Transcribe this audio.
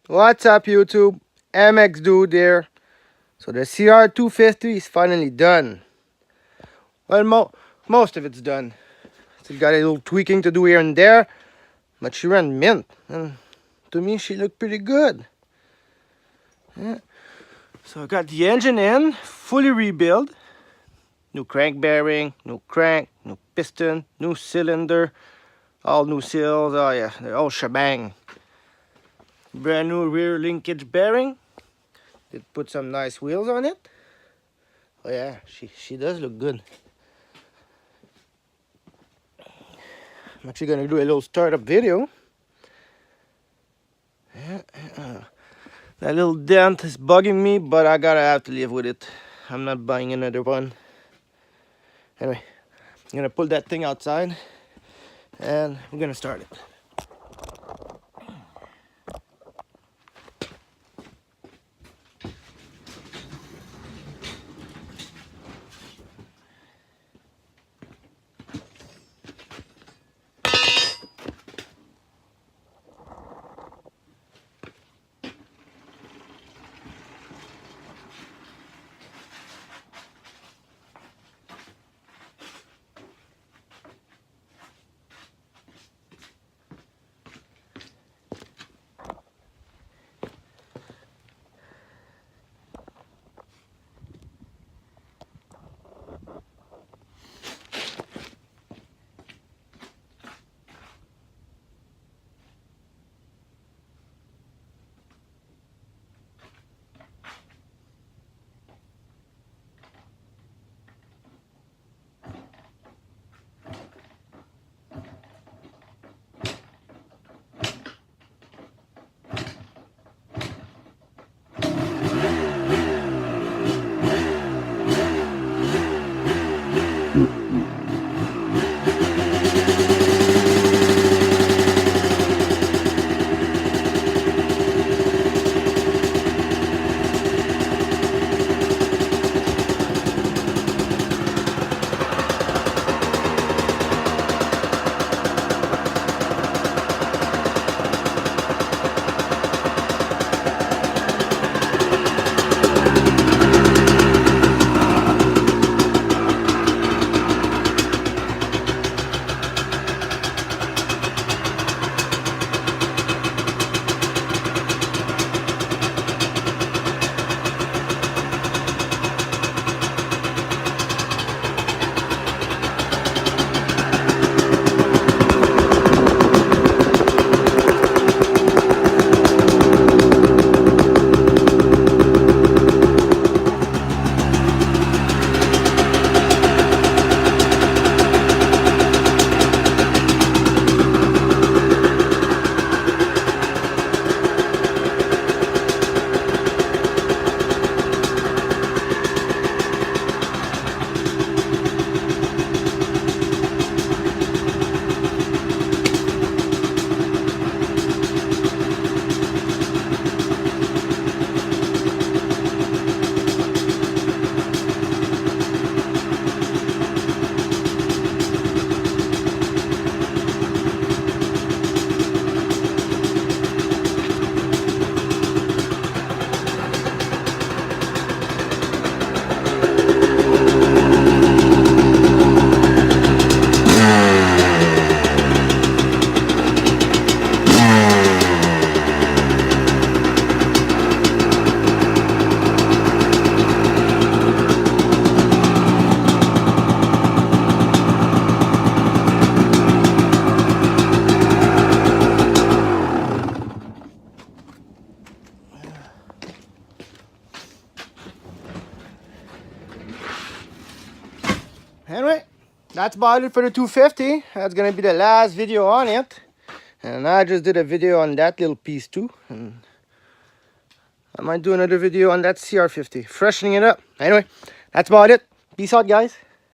What's up, YouTube? MX Dude there. So the cr250 is finally done. Well, most of it's done. Still got a little tweaking to do here and there, but she ran mint, and to me she looked pretty good. Yeah. So I got the engine in, fully rebuilt. New crank bearing, new crank, new piston, new cylinder, all new seals. Oh yeah, they're all shebang. Brand new rear linkage bearing. Did put some nice wheels on it. Oh yeah, she does look good. I'm actually gonna do a little startup video. That little dent is bugging me, but I gotta have to live with it. I'm not buying another one. Anyway, I'm gonna pull that thing outside and we're gonna start it. Anyway, that's about it for the 250. That's gonna be the last video on it. And I just did a video on that little piece too. And I might do another video on that CR50, freshening it up. Anyway, that's about it. Peace out, guys.